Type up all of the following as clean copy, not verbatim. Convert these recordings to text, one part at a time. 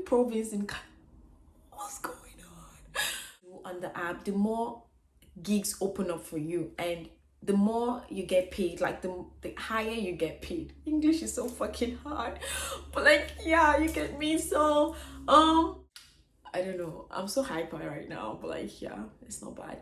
province in what's going on the app, the more gigs open up for you, and the more you get paid, like the higher you get paid. English is so fucking hard, but like, yeah, you get me. So I don't know, I'm so hyper right now, but like, yeah, it's not bad.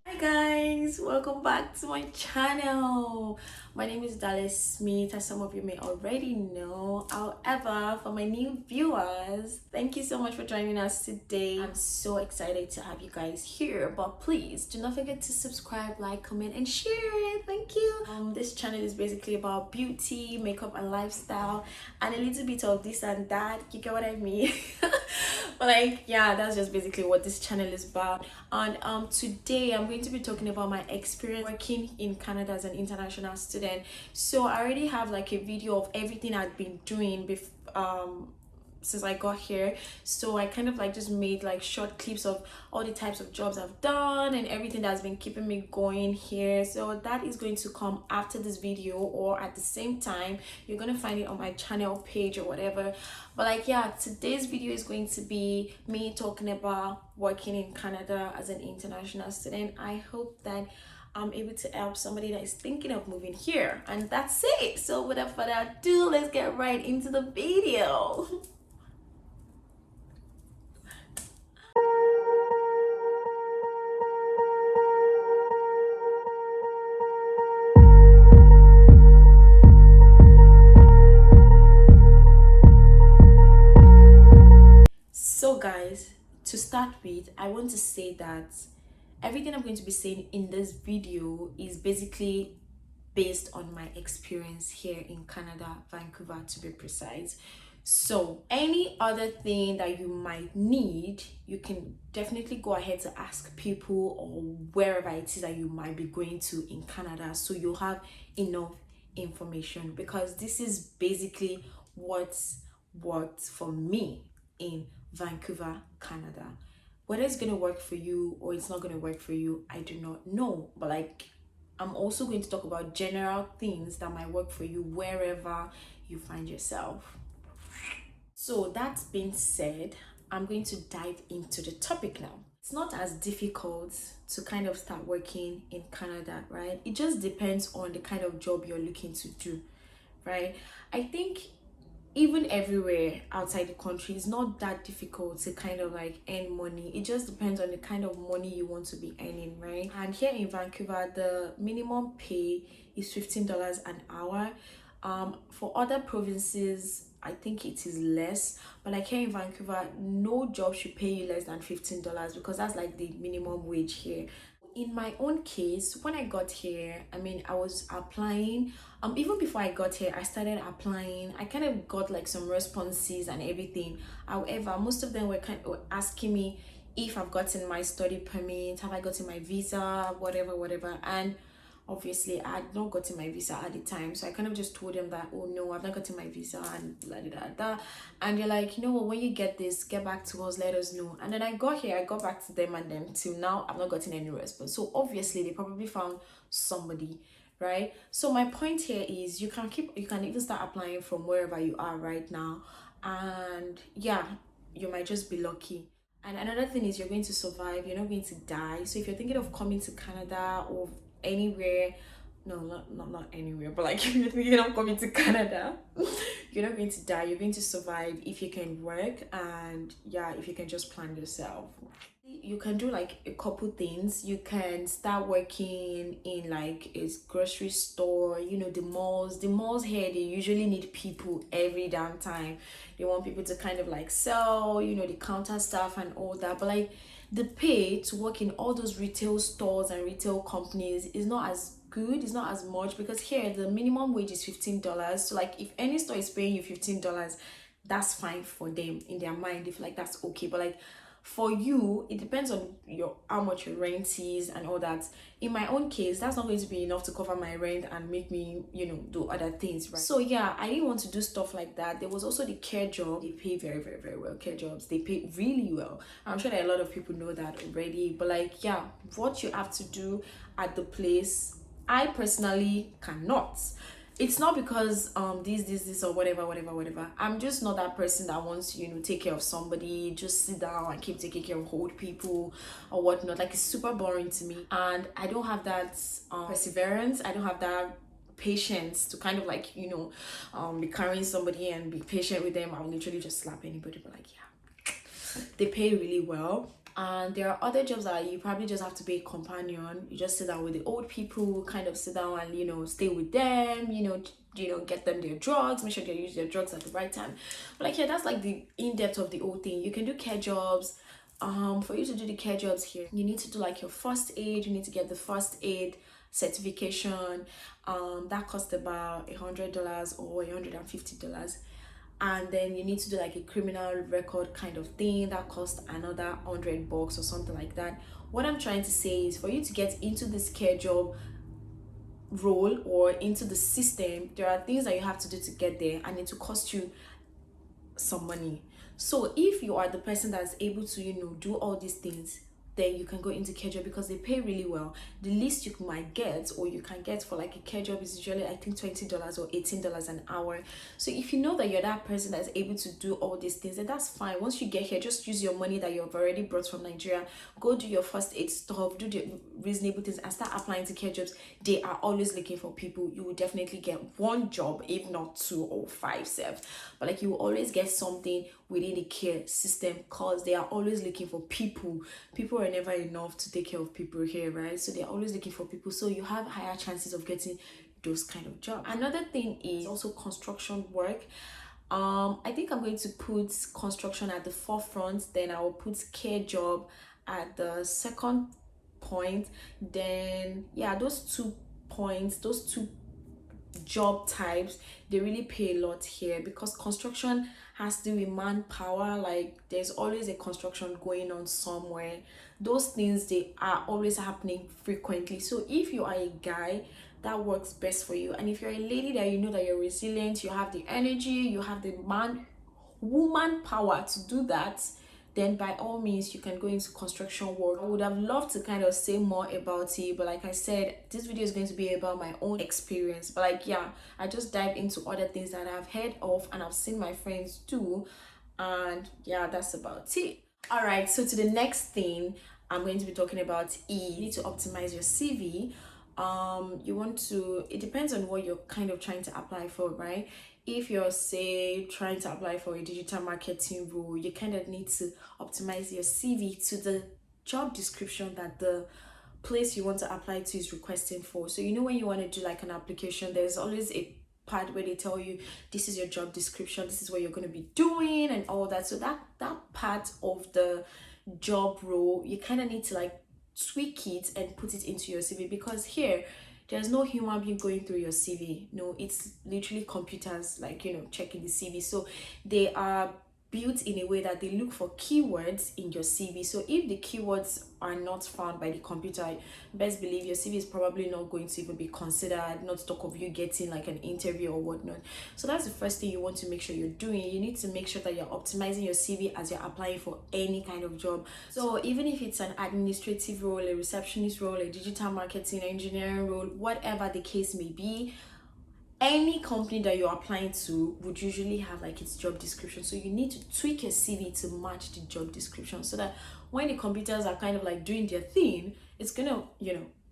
Hi guys, welcome back to my channel. My name is BYDALESMITH, as some of you may already know. However, for my new viewers, thank you so much for joining us today. I'm so excited to have you guys here, but please do not forget to subscribe, like, comment, and share. Thank you. This channel is basically about beauty, makeup, and lifestyle, and a little bit of this and that. You get what I mean? But like, yeah, that's just basically what this channel is about. And today I'm going to be talking about my experience working in Canada as an international student. So I already have like a video of everything I've been doing since I got here. So I kind of like just made like short clips of all the types of jobs I've done and everything that's been keeping me going here. So that is going to come after this video, or at the same time. You're gonna find it on my channel page or whatever. But like, yeah, today's video is going to be me talking about working in Canada as an international student. I hope that I'm able to help somebody that is thinking of moving here, and that's it. So without further ado, let's get right into the video. So guys, to start with, I want to say that everything I'm going to be saying in this video is basically based on my experience here in Canada, Vancouver to be precise. So any other thing that you might need, you can definitely go ahead to ask people or wherever it is that you might be going to in Canada, so you'll have enough information, because this is basically what's worked for me in Vancouver, Canada. Whether it's gonna work for you or it's not gonna work for you, I do not know. But like, I'm also going to talk about general things that might work for you wherever you find yourself. So that being said, I'm going to dive into the topic now. It's not as difficult to kind of start working in Canada, right? It just depends on the kind of job you're looking to do, right? I think even everywhere outside the country, it's not that difficult to kind of like earn money. It just depends on the kind of money you want to be earning, right? And here in Vancouver, the minimum pay is $15 an hour. For other provinces, I think it is less, but like here in Vancouver, no job should pay you less than $15, because that's like the minimum wage here. In my own case, when I got here, I mean, I was applying. Even before I got here, I started applying. I kind of got like some responses and everything. However, most of them were kind of asking me if I've gotten my study permit, have I gotten my visa, whatever. And obviously I had not gotten my visa at the time, so I kind of just told them that, oh no, I've not gotten my visa, and blah, blah, blah, blah. And they're like, you know what, when you get this, get back to us, let us know. And then I got here, I got back to them, and then till now I've not gotten any response. So obviously they probably found somebody, right? So my point here is you can even start applying from wherever you are right now, and yeah, you might just be lucky. And another thing is, you're going to survive, you're not going to die. So if you're thinking of coming to Canada or anywhere, no, not anywhere, but like if you're thinking of coming to Canada, you're not going to die, you're going to survive if you can work, and yeah, if you can just plan yourself. You can do like a couple things. You can start working in like a grocery store, you know, the malls here, they usually need people every damn time. They want people to kind of like sell, you know, the counter stuff and all that. But like, the pay to work in all those retail stores and retail companies is not as good, it's not as much, because here the minimum wage is $15. So like, if any store is paying you $15, that's fine for them in their mind, if like that's okay. But like, for you, it depends on how much your rent is and all that. In my own case, that's not going to be enough to cover my rent and make me, you know, do other things, right? So yeah, I didn't want to do stuff like that. There was also the care job. They pay very well. Care jobs, they pay really well. I'm sure that a lot of people know that already. But like, yeah, what you have to do at the place, I personally cannot. it's not because this or whatever. I'm just not that person that wants to, take care of somebody, just sit down and keep taking care of old people or whatnot. Like, it's super boring to me, and I don't have that perseverance. I don't have that patience to kind of like, be carrying somebody and be patient with them. I'll literally just slap anybody. But like, yeah, they pay really well. And there are other jobs that you probably just have to be a companion. You just sit down with the old people, kind of sit down and stay with them, get them their drugs, make sure they use their drugs at the right time. But like, yeah, that's like the in-depth of the whole thing. You can do care jobs. For you to do the care jobs here, you need to do like your first aid. You need to get the first aid certification. That costs about $100 or $150. And then you need to do like a criminal record kind of thing that costs another $100 or something like that. What I'm trying to say is, for you to get into this care job role or into the system, there are things that you have to do to get there, and it will cost you some money. So if you are the person that's able to do all these things, then you can go into care job because they pay really well. The least you might get, or you can get for like a care job, is usually I think $20 or $18 an hour. So if you know that you're that person that's able to do all these things, then that's fine. Once you get here, just use your money that you've already brought from Nigeria, go do your first aid stuff, do the reasonable things, and start applying to care jobs. They are always looking for people. You will definitely get one job, if not two or five, but like, you will always get something within the care system, because they are always looking for people. People are never enough to take care of people here, right? So they're always looking for people, so you have higher chances of getting those kind of jobs. Another thing is also construction work. I think I'm going to put construction at the forefront, then I will put care job at the second point. Then yeah, those two job types, they really pay a lot here, because construction has to do with manpower. Like, there's always a construction going on somewhere. Those things, they are always happening frequently. So if you are a guy, that works best for you. And if you're a lady that you know that you're resilient, you have the energy, you have the woman power to do that, then by all means you can go into construction work. I would have loved to kind of say more about it, but like I said, this video is going to be about my own experience. But like, yeah, I just dive into other things that I've heard of and I've seen my friends do, and yeah, that's about it. All right, so to the next thing I'm going to be talking about is, you need to optimize your CV. It depends on what you're kind of trying to apply for, right? If you're, say, trying to apply for a digital marketing role, you kind of need to optimize your CV to the job description that the place you want to apply to is requesting for. So when you want to do like an application, there's always a part where they tell you, this is your job description, this is what you're going to be doing and all that. So that part of the job role, you kind of need to like tweak it and put it into your CV, because here there's no human being going through your CV. No, it's literally computers like checking the CV. So they are built in a way that they look for keywords in your CV. So if the keywords are not found by the computer, best believe your CV is probably not going to even be considered, not to talk of you getting like an interview or whatnot. So that's the first thing you want to make sure you're doing. You need to make sure that you're optimizing your CV as you're applying for any kind of job. So even if it's an administrative role, a receptionist role, a digital marketing, engineering role, whatever the case may be, any company that you're applying to would usually have like its job description. So you need to tweak your CV to match the job description, so that when the computers are kind of like doing their thing, it's gonna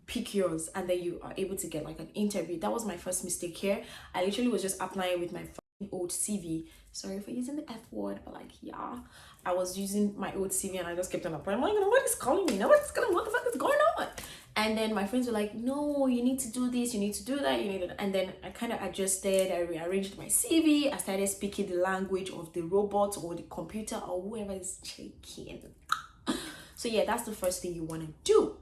pick yours, and then you are able to get like an interview. That was my first mistake here. I literally was just applying with my old CV. Sorry for using the F word, but like, yeah, I was using my old CV and I just kept on applying. I'm like, nobody's calling me, what the fuck is going on? And then my friends were like, no, you need to do this, you need to do that, and then I kind of adjusted, I rearranged my CV, I started speaking the language of the robot or the computer or whoever is checking. So yeah, that's the first thing you want to do.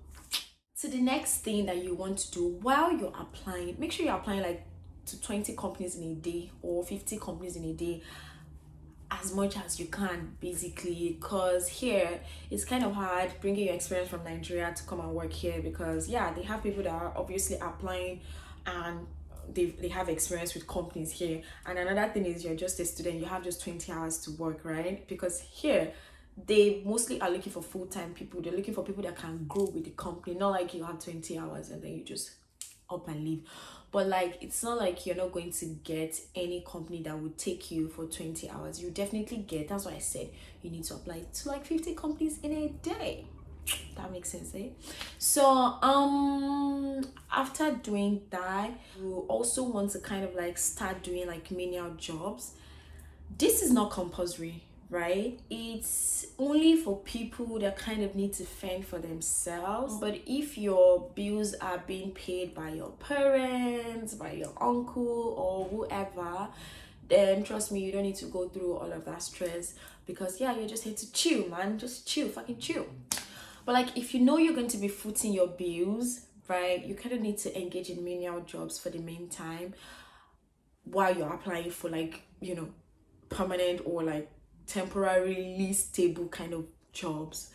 So the next thing that you want to do while you're applying, make sure you're applying like to 20 companies in a day or 50 companies in a day, as much as you can, basically, because here it's kind of hard bringing your experience from Nigeria to come and work here, because yeah, they have people that are obviously applying and they have experience with companies here. And another thing is, you're just a student, you have just 20 hours to work, right? Because here they mostly are looking for full-time people. They're looking for people that can grow with the company, not like you have 20 hours and then you just up and leave. But like, it's not like you're not going to get any company that would take you for 20 hours. You definitely get, that's why I said you need to apply to like 50 companies in a day. That makes sense, eh? So after doing that, you also want to kind of like start doing like menial jobs. This is not compulsory, right? It's only for people that kind of need to fend for themselves. But if your bills are being paid by your parents, by your uncle, or whoever, then trust me, you don't need to go through all of that stress, because yeah, you're just here to chill, man. Just chill, fucking chill. But like, if you know you're going to be footing your bills, right, you kind of need to engage in menial jobs for the meantime, while you're applying for like, you know, permanent or like temporarily stable kind of jobs.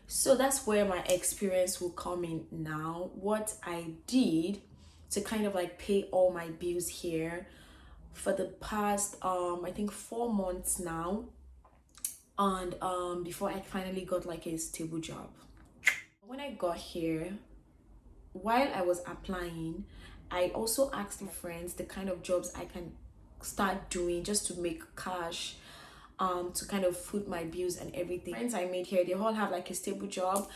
So that's where my experience will come in now. What I did to kind of like pay all my bills here for the past I think 4 months now, and before I finally got like a stable job. When I got here, while I was applying, I also asked my friends the kind of jobs I can start doing just to make cash, to kind of foot my bills and everything. Friends I made here, they all have like a stable job,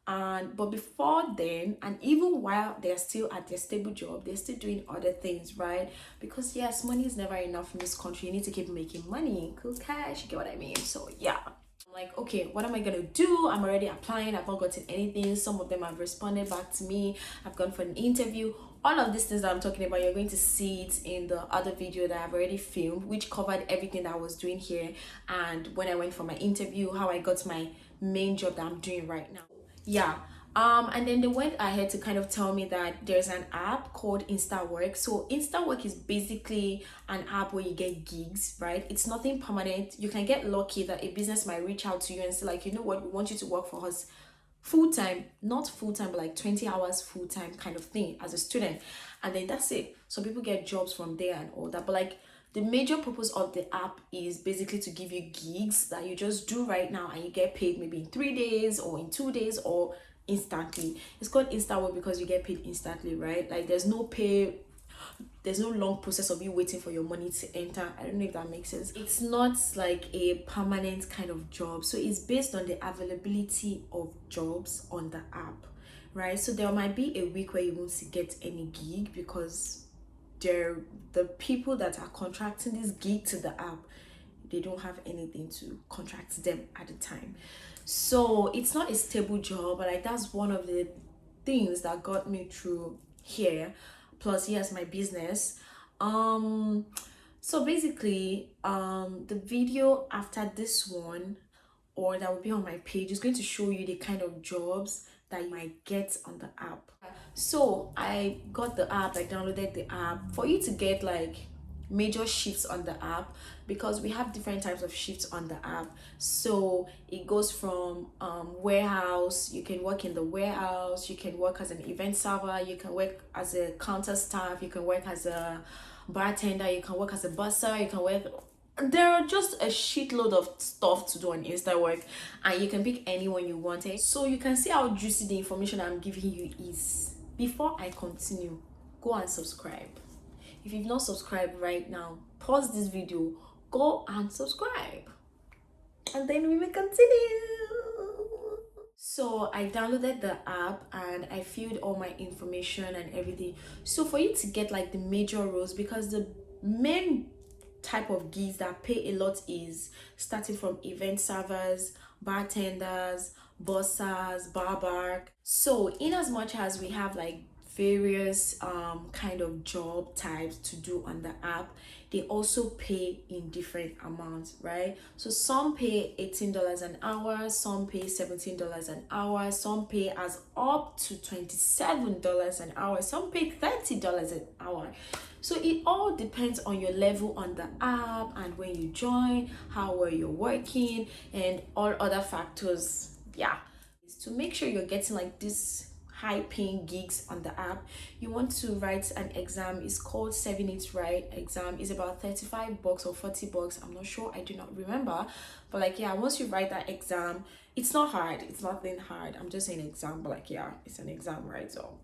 and but before then, and even while they're still at their stable job, they're still doing other things, right? Because yes, money is never enough in this country. You need to keep making money, cool cash, you get what I mean? So yeah, like, okay, what am I gonna do? I'm already applying, I've not gotten anything. Some of them have responded back to me, I've gone for an interview. All of these things that I'm talking about, you're going to see it in the other video that I've already filmed, which covered everything that I was doing here, and when I went for my interview, how I got my main job that I'm doing right now. Yeah. And then they went ahead to kind of tell me that there's an app called InstaWork. So InstaWork is basically an app where you get gigs, right? It's nothing permanent. You can get lucky that a business might reach out to you and say like, you know what, we want you to work for us full-time, not full-time, but like 20 hours full-time kind of thing as a student. And then that's it. So people get jobs from there and all that. But like, the major purpose of the app is basically to give you gigs that you just do right now, and you get paid maybe in 3 days or in 2 days or instantly. It's called InstaWork because you get paid instantly, right? Like, there's no pay, there's no long process of you waiting for your money to enter. I don't know if that makes sense. It's not like a permanent kind of job, so it's based on the availability of jobs on the app, right? So there might be a week where you won't get any gig because the people that are contracting this gig to the app, they don't have anything to contract them at the time. So it's not a stable job, but like, that's one of the things that got me through here. Plus, yes, my business. So basically, the video after this one, or that will be on my page, is going to show you the kind of jobs that you might get on the app. So I got the app, I downloaded the app. For you to get like major shifts on the app, because we have different types of shifts on the app. So it goes from warehouse, you can work in the warehouse, you can work as an event server, you can work as a counter staff, you can work as a bartender, you can work as a busser, you can work, there are just a shitload of stuff to do on InstaWork, and you can pick anyone you wanted. So you can see how juicy the information I'm giving you is. Before I continue, go and subscribe. If you've not subscribed right now, pause this video, go and subscribe, and then we will continue. So I downloaded the app and I filled all my information and everything. So for you to get like the major roles, because the main type of gigs that pay a lot is starting from event servers, bartenders, bussers, barber. So in as much as we have like various kind of job types to do on the app, they also pay in different amounts, right? So some pay $18 an hour, some pay $17 an hour, some pay as up to $27 an hour, some pay $30 an hour. So it all depends on your level on the app and when you join, how well you're working, and all other factors. Yeah, to make sure you're getting like this high paying gigs on the app, you want to write an exam. It's called 7 It Right exam. It's about $35 or $40. I'm not sure, I do not remember, but like, yeah, once you write that exam, it's not hard, it's nothing hard. I'm just saying exam, but like, yeah, it's an exam, right? So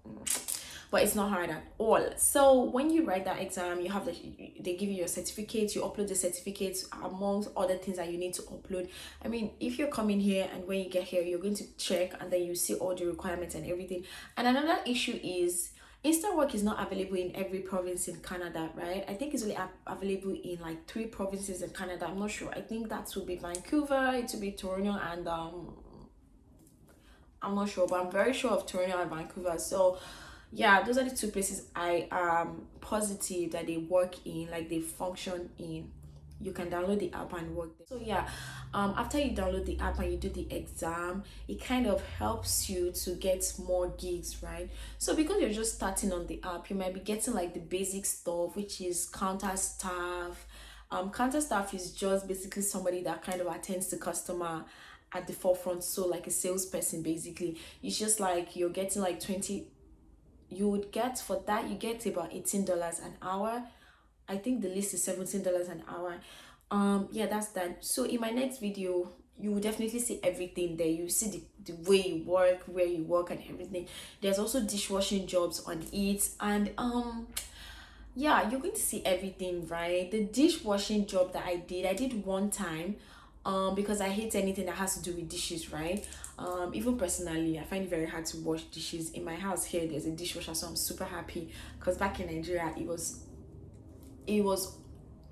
but it's not hard at all. So when you write that exam, you have they give you your certificates, you upload the certificates amongst other things that you need to upload. I mean, if you're coming here and when you get here, you're going to check and then you see all the requirements and everything. And another issue is InstaWork is not available in every province in Canada, right? I think it's only available in like 3 provinces in Canada. I'm not sure. I think that will be Vancouver, it will be Toronto, and I'm not sure, but I'm very sure of Toronto and Vancouver. So yeah, those are the 2 places I am positive that they work in, like they function in. You can download the app and work there. So yeah, after you download the app and you do the exam, it kind of helps you to get more gigs, right? So because you're just starting on the app, you might be getting like the basic stuff, which is counter staff. Counter staff is just basically somebody that kind of attends the customer at the forefront, so like a salesperson. Basically, it's just like you're getting like 20, you would get for that, you get about $18 an hour. I think the list is $17 an hour. Yeah, that's that. So in my next video, you will definitely see everything there. You see the way you work, where you work, and everything. There's also dishwashing jobs on it, and yeah, you're going to see everything, right? The dishwashing job that I did one time, because I hate anything that has to do with dishes, right? Even personally, I find it very hard to wash dishes. In my house here, there's a dishwasher, so I'm super happy, because back in Nigeria, it was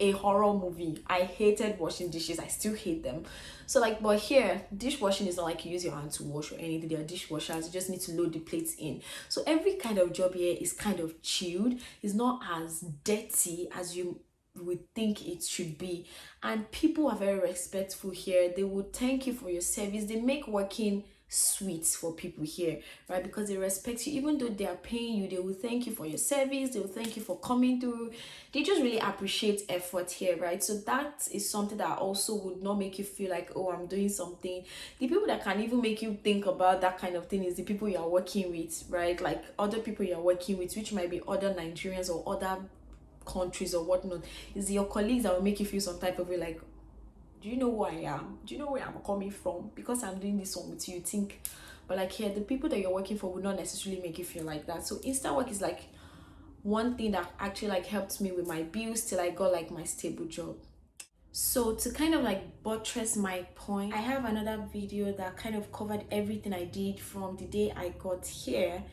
a horror movie. I hated washing dishes. I still hate them. So like, but here, dishwashing is not like you use your hand to wash or anything. There are dishwashers. You just need to load the plates in. So every kind of job here is kind of chilled. It's not as dirty as you would think it should be. And people are very respectful here. They would thank you for your service. They make working sweet for people here, right? Because they respect you. Even though they are paying you, they will thank you for your service, they will thank you for coming through. They just really appreciate effort here, right? So that is something that also would not make you feel like, oh, I'm doing something. The people that can even make you think about that kind of thing is the people you are working with, right? Like other people you are working with, which might be other Nigerians or other countries or whatnot. Is your colleagues that will make you feel some type of way, like, do you know who I am? Do you know where I'm coming from? Because I'm doing this one with you, you think. But like here, the people that you're working for would not necessarily make you feel like that. So InstaWork is like one thing that actually like helped me with my bills till I got like my stable job. So to kind of like buttress my point, I have another video that kind of covered everything I did from the day I got here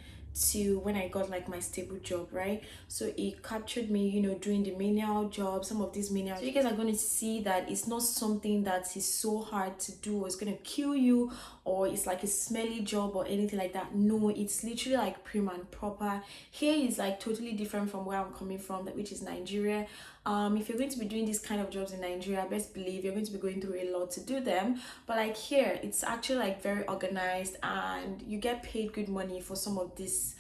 to when I got like my stable job, right? So it captured me, you know, doing the menial job, some of these menial. So you guys are going to see that it's not something that is so hard to do or it's going to kill you, or it's like a smelly job or anything like that. No, it's literally like prim and proper. Here is like totally different from where I'm coming from, which is Nigeria. If you're going to be doing these kind of jobs in Nigeria, best believe you're going to be going through a lot to do them. But like here, it's actually like very organized and you get paid good money for some of these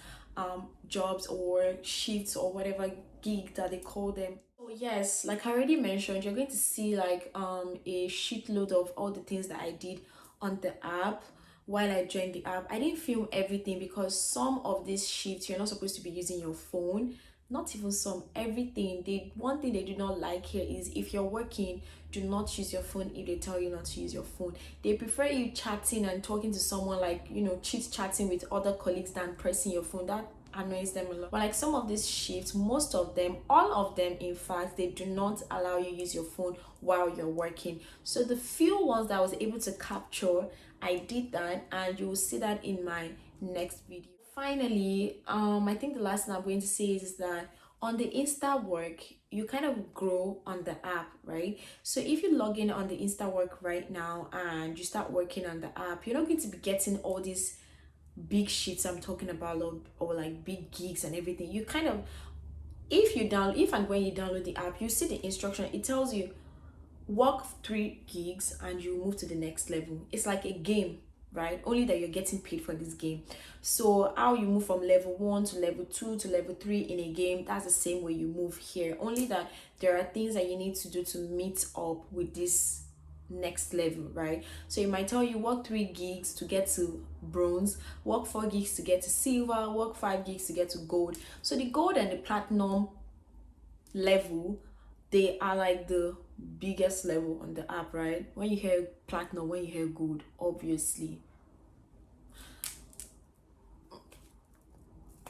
jobs or shifts or whatever gig that they call them. So yes, like I already mentioned, you're going to see like a shitload of all the things that I did on the app while I joined the app. I didn't film everything because some of these shifts you're not supposed to be using your phone. Not even some, everything. One thing they do not like here is if you're working, do not use your phone if they tell you not to use your phone. They prefer you chatting and talking to someone, like, you know, chit chatting with other colleagues than pressing your phone. That annoys them a lot. But like some of these shifts, most of them, all of them in fact, they do not allow you use your phone while you're working. So the few ones that I was able to capture, I did that, and you will see that in my next video. Finally, I think the last thing I'm going to say is that on the InstaWork, you kind of grow on the app, right? So if you log in on the InstaWork right now and you start working on the app, you're not going to be getting all these big sheets I'm talking about, or like big gigs and everything. You kind of, if and when you download the app, you see the instruction. It tells you work 3 gigs and you move to the next level. It's like a game, right? Only that you're getting paid for this game. So how you move from level 1 to level 2 to level 3 in a game, that's the same way you move here. Only that there are things that you need to do to meet up with this next level, right? So it might tell you work 3 gigs to get to bronze, work 4 gigs to get to silver, work 5 gigs to get to gold. So the gold and the platinum level, they are like the biggest level on the app, right? When you hear platinum, when you hear gold, obviously.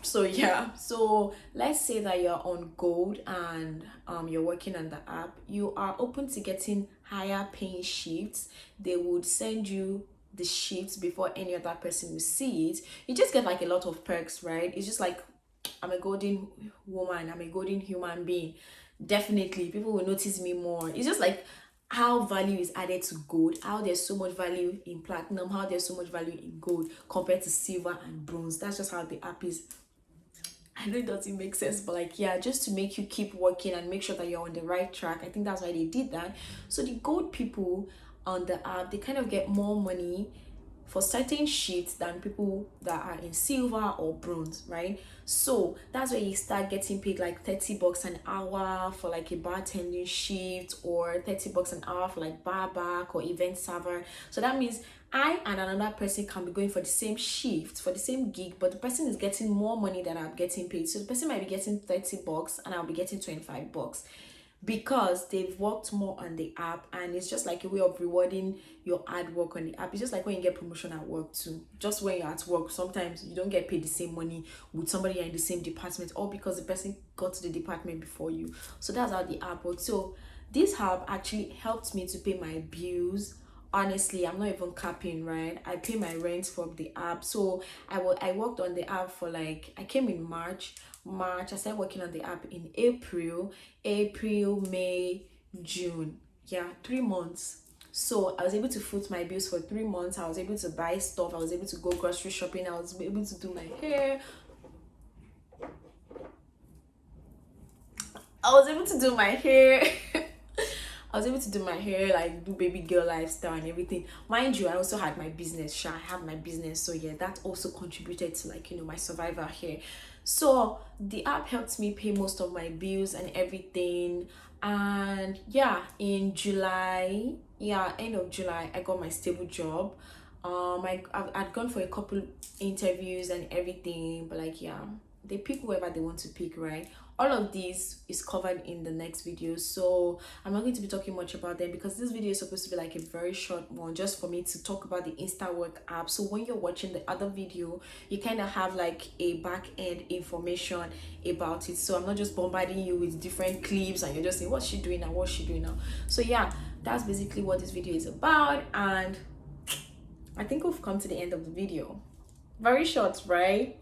So yeah, so let's say that you're on gold and you're working on the app. You are open to getting higher paying shifts. They would send you the shifts before any other person will see it. You just get like a lot of perks, right? It's just like, I'm a golden woman, I'm a golden human being. Definitely people will notice me more. It's just like how value is added to gold, how there's so much value in platinum, how there's so much value in gold compared to silver and bronze. That's just how the app is. I know it doesn't make sense, but like, yeah, just to make you keep working and make sure that you're on the right track. I think that's why they did that. So the gold people on the app, they kind of get more money for certain shifts than people that are in silver or bronze, right? So that's where you start getting paid like 30 bucks an hour for like a bartending shift, or 30 bucks an hour for like bar back or event server. So that means I and another person can be going for the same shift, for the same gig, but the person is getting more money than I'm getting paid. So the person might be getting 30 bucks and I'll be getting 25 bucks because they've worked more on the app, and it's just like a way of rewarding your hard work on the app. It's just like when you get promotion at work too. Just when you're at work, sometimes you don't get paid the same money with somebody you're in the same department, or because the person got to the department before you. So that's how the app works. So this app actually helped me to pay my bills. Honestly, I'm not even capping, right? I pay my rent from the app. So I worked on the app for like, I came in March. I started working on the app in April, May, June. Yeah, 3 months. So I was able to foot my bills for 3 months. I was able to buy stuff. I was able to go grocery shopping. I was able to do my hair. I was able to do my hair. I was able to do my hair, like do baby girl lifestyle and everything. Mind you, I also had my business. Sure, I have my business. So yeah, that also contributed to, like, my survival here. So the app helped me pay most of my bills and everything. And yeah, in July, yeah, end of July, I got my stable job. I'd gone for a couple interviews and everything, but like, yeah, they pick whoever they want to pick, right? All of this is covered in the next video, so I'm not going to be talking much about them because this video is supposed to be like a very short one, just for me to talk about the InstaWork app. So when you're watching the other video, you kind of have like a back end information about it. So I'm not just bombarding you with different clips and you're just saying, what's she doing now, what's she doing now? So yeah, that's basically what this video is about, and I think we've come to the end of the video. Very short, right?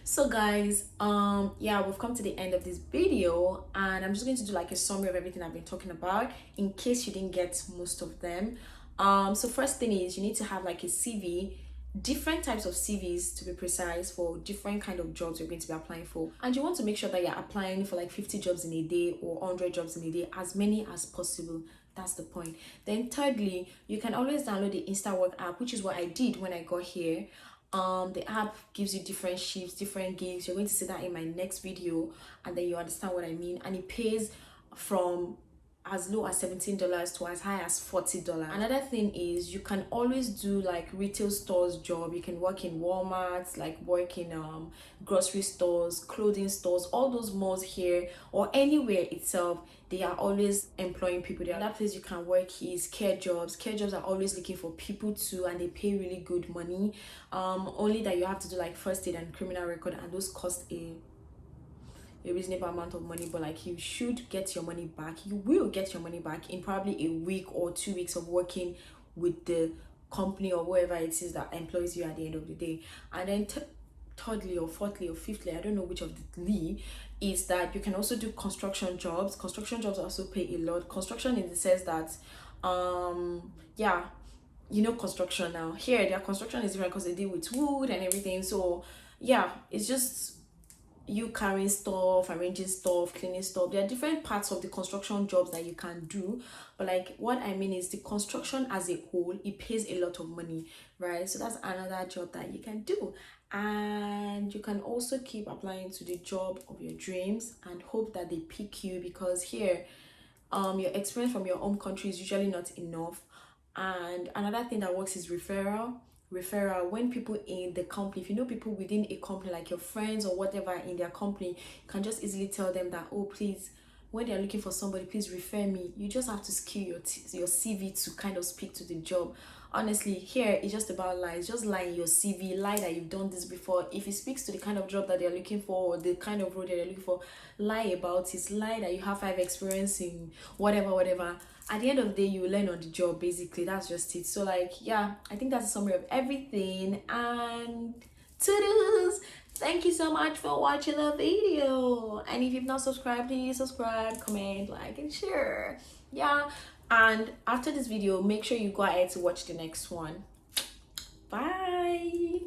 So guys, yeah, we've come to the end of this video, and I'm just going to do like a summary of everything I've been talking about in case you didn't get most of them. So first thing is, you need to have like a CV, different types of CVs to be precise, for different kind of jobs you're going to be applying for, and you want to make sure that you're applying for like 50 jobs in a day or 100 jobs in a day, as many as possible. That's the point. Then thirdly, you can always download the InstaWork app, which is what I did when I got here. The app gives you different shifts, different gigs. You're going to see that in my next video, and then you understand what I mean. And it pays from as low as $17 to as high as $40. Another thing is, you can always do like retail stores job. You can work in Walmart, like work in grocery stores, clothing stores, all those malls here or anywhere itself. They are always employing people. The other place you can work is care jobs. Care jobs are always looking for people too, and they pay really good money. Only that you have to do like first aid and criminal record, and those cost a reasonable amount of money, but like, you should get your money back. You will get your money back in probably a week or 2 weeks of working with the company or whoever it is that employs you at the end of the day. And then thirdly or fourthly or fifthly, I don't know which of the three, is that you can also do construction jobs. Construction jobs also pay a lot. Construction in the sense that yeah, construction now. Here their construction is different because they deal with wood and everything. So yeah, it's just you carrying stuff, arranging stuff, cleaning stuff. There are different parts of the construction jobs that you can do, but like, what I mean is, the construction as a whole, it pays a lot of money, right? So that's another job that you can do. And you can also keep applying to the job of your dreams and hope that they pick you, because here your experience from your home country is usually not enough. And another thing that works is referral. When people in the company, if you know people within a company, like your friends or whatever in their company, you can just easily tell them that, oh, please when they're looking for somebody, please refer me. You just have to skill your CV to kind of speak to the job. Honestly, here it's just about lies. Just lie in your CV, lie that you've done this before. If it speaks to the kind of job that they're looking for, or the kind of role that they're looking for, lie about it. Lie that you have 5 experience in whatever. At the end of the day, you learn on the job. Basically, that's just it. So like, yeah, I think that's a summary of everything. And toodles, thank you so much for watching the video. And if you've not subscribed, please subscribe, comment, like, and share. Yeah, and after this video, make sure you go ahead to watch the next one. Bye.